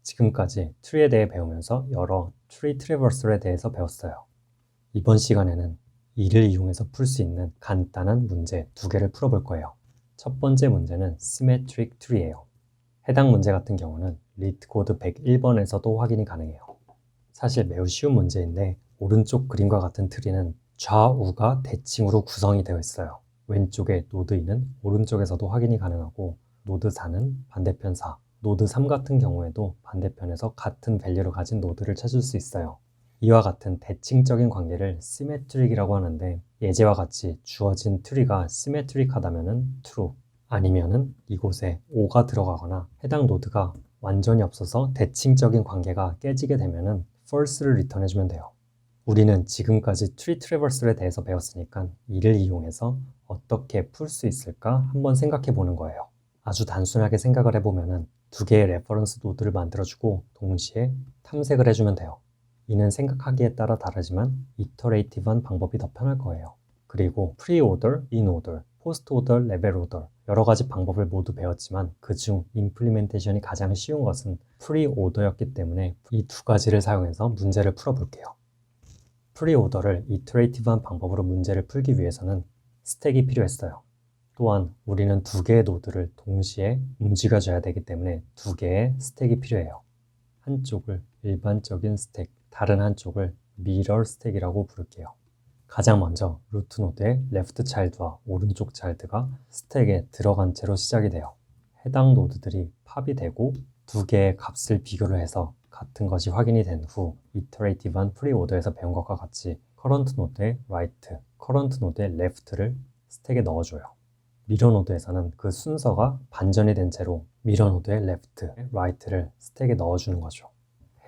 지금까지 트리에 대해 배우면서 여러 트리 트래버설에 대해서 배웠어요. 이번 시간에는 이를 이용해서 풀 수 있는 간단한 문제 2개를 풀어볼 거예요. 첫 번째 문제는 Symmetric Tree예요. 해당 문제 같은 경우는 리트코드 101번에서도 확인이 가능해요. 사실 매우 쉬운 문제인데 오른쪽 그림과 같은 트리는 좌우가 대칭으로 구성이 되어 있어요. 왼쪽의 노드 2는 오른쪽에서도 확인이 가능하고 노드 4는 반대편 4, 노드 3 같은 경우에도 반대편에서 같은 밸류를 가진 노드를 찾을 수 있어요. 이와 같은 대칭적인 관계를 시메트릭이라고 하는데 예제와 같이 주어진 트리가 시메트릭하다면 true, 아니면은 이곳에 5가 들어가거나 해당 노드가 완전히 없어서 대칭적인 관계가 깨지게 되면은 false를 리턴해주면 돼요. 우리는 지금까지 트리 트래버설에 대해서 배웠으니까 이를 이용해서 어떻게 풀 수 있을까 한번 생각해 보는 거예요. 아주 단순하게 생각을 해보면은 2개의 레퍼런스 노드를 만들어주고 동시에 탐색을 해주면 돼요. 이는 생각하기에 따라 다르지만 이터레이티브한 방법이 더 편할 거예요. 그리고 프리오더, 인오더, 포스트오더, 레벨오더 여러 가지 방법을 모두 배웠지만 그중 임플리멘테이션이 가장 쉬운 것은 프리오더였기 때문에 이 2가지를 사용해서 문제를 풀어볼게요. 프리오더를 이터레이티브한 방법으로 문제를 풀기 위해서는 스택이 필요했어요. 또한 우리는 2개의 노드를 동시에 움직여줘야 되기 때문에 2개의 스택이 필요해요. 한쪽을 일반적인 스택, 다른 한쪽을 미러 스택이라고 부를게요. 가장 먼저 루트 노드의 레프트 차일드와 오른쪽 차일드가 스택에 들어간 채로 시작이 돼요. 해당 노드들이 팝이 되고 2개의 값을 비교를 해서 같은 것이 확인이 된 후 이터레이티브한 프리오더에서 배운 것과 같이 커런트 노드의 라이트, 커런트 노드의 레프트를 스택에 넣어줘요. 미러 노드에서는 그 순서가 반전이 된 채로 미러 노드의 레프트, 라이트를 스택에 넣어주는 거죠.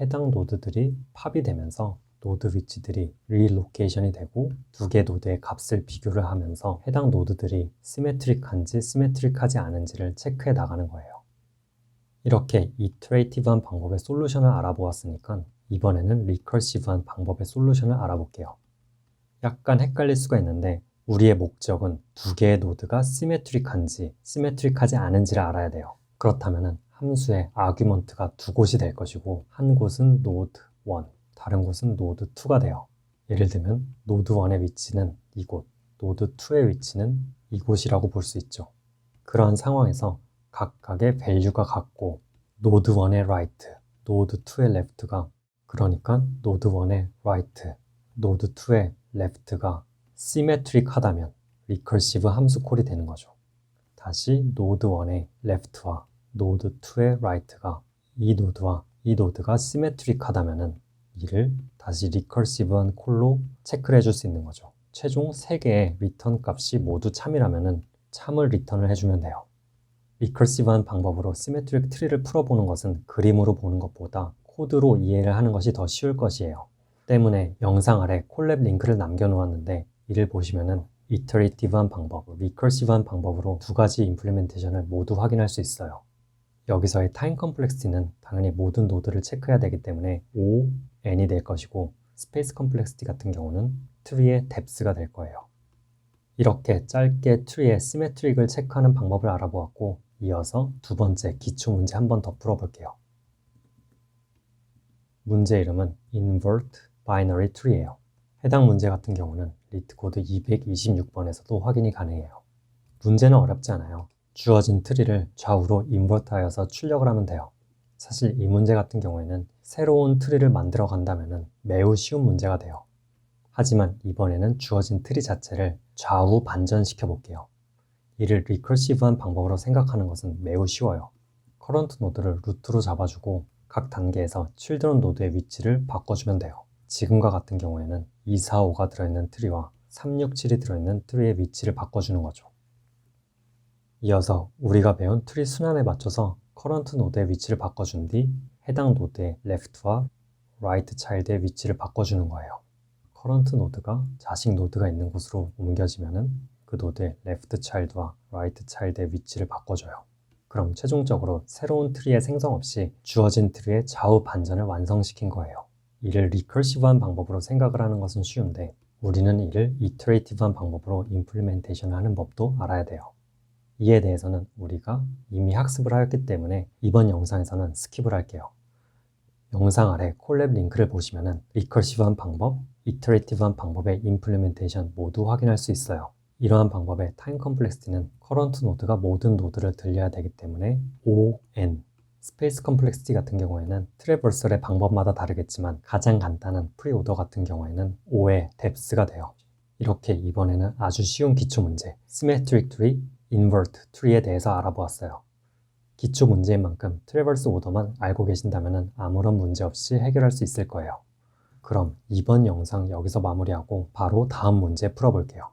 해당 노드들이 팝이 되면서 노드 위치들이 리로케이션이 되고 2개 노드의 값을 비교를 하면서 해당 노드들이 시메트릭한지 시메트릭하지 않은지를 체크해 나가는 거예요. 이렇게 이터레이티브한 방법의 솔루션을 알아보았으니까 이번에는 리커시브한 방법의 솔루션을 알아볼게요. 약간 헷갈릴 수가 있는데 우리의 목적은 2개의 노드가 시메트릭한지 시메트릭하지 않은지를 알아야 돼요. 그렇다면 함수의 아규먼트가 2곳이 될 것이고 한 곳은 노드 1, 다른 곳은 노드 2가 돼요. 예를 들면 노드 1의 위치는 이곳, 노드 2의 위치는 이곳이라고 볼 수 있죠. 그러한 상황에서 각각의 밸류가 같고 노드 1의 right, 노드 2의 left가 그러니까 노드 1의 right, 노드 2의 left가 시메트릭하다면 리커시브 함수 콜이 되는 거죠. 다시 노드 1의 left와 노드 2의 right가 이 노드와 이 노드가 시메트릭하다면 이를 다시 리커시브한 콜로 체크를 해줄 수 있는 거죠. 최종 3개의 리턴 값이 모두 참이라면 참을 리턴을 해주면 돼요. 리커시브한 방법으로 시메트릭 트리를 풀어보는 것은 그림으로 보는 것보다 코드로 이해를 하는 것이 더 쉬울 것이에요. 때문에 영상 아래 콜랩 링크를 남겨놓았는데 이를 보시면은 이터레이티브한 방법, 리커시브한 방법으로 2가지 임플리멘테이션을 모두 확인할 수 있어요. 여기서의 타임 컴플렉시티는 당연히 모든 노드를 체크해야 되기 때문에 O, N이 될 것이고 스페이스 컴플렉시티 같은 경우는 트리의 뎁스가 될 거예요. 이렇게 짧게 트리의 시메트릭을 체크하는 방법을 알아보았고 이어서 2번째 기초 문제 한 번 더 풀어볼게요. 문제 이름은 Invert Binary Tree예요. 해당 문제 같은 경우는 리트코드 226번에서도 확인이 가능해요. 문제는 어렵지 않아요. 주어진 트리를 좌우로 인버트하여서 출력을 하면 돼요. 사실 이 문제 같은 경우에는 새로운 트리를 만들어 간다면 매우 쉬운 문제가 돼요. 하지만 이번에는 주어진 트리 자체를 좌우 반전시켜 볼게요. 이를 리커시브한 방법으로 생각하는 것은 매우 쉬워요. 커런트 노드를 루트로 잡아주고 각 단계에서 children 노드의 위치를 바꿔주면 돼요. 지금과 같은 경우에는 2, 4, 5가 들어있는 트리와 3, 6, 7이 들어있는 트리의 위치를 바꿔주는 거죠. 이어서 우리가 배운 트리 순환에 맞춰서 커런트 노드의 위치를 바꿔준 뒤 해당 노드의 left와 right child의 위치를 바꿔주는 거예요. 커런트 노드가 자식 노드가 있는 곳으로 옮겨지면은 그 노드의 left child와 right child의 위치를 바꿔줘요. 그럼 최종적으로 새로운 트리의 생성 없이 주어진 트리의 좌우 반전을 완성시킨 거예요. 이를 리커시브한 방법으로 생각을 하는 것은 쉬운데 우리는 이를 이터레이티브한 방법으로 임플리멘테이션을 하는 법도 알아야 돼요. 이에 대해서는 우리가 이미 학습을 하였기 때문에 이번 영상에서는 스킵을 할게요. 영상 아래 콜랩 링크를 보시면 리커시브한 방법, 이터레이티브한 방법의 임플리멘테이션 모두 확인할 수 있어요. 이러한 방법의 타임 컴플렉시티는 커런트 노드가 모든 노드를 들려야 되기 때문에 ON, 스페이스 컴플렉시티 같은 경우에는 트래버설의 방법마다 다르겠지만 가장 간단한 프리오더 같은 경우에는 O의 뎁스가 돼요. 이렇게 이번에는 아주 쉬운 기초 문제, 시메트릭 트리, 인버트 트리에 대해서 알아보았어요. 기초 문제인 만큼 트래버스 오더만 알고 계신다면 아무런 문제 없이 해결할 수 있을 거예요. 그럼 이번 영상 여기서 마무리하고 바로 다음 문제 풀어볼게요.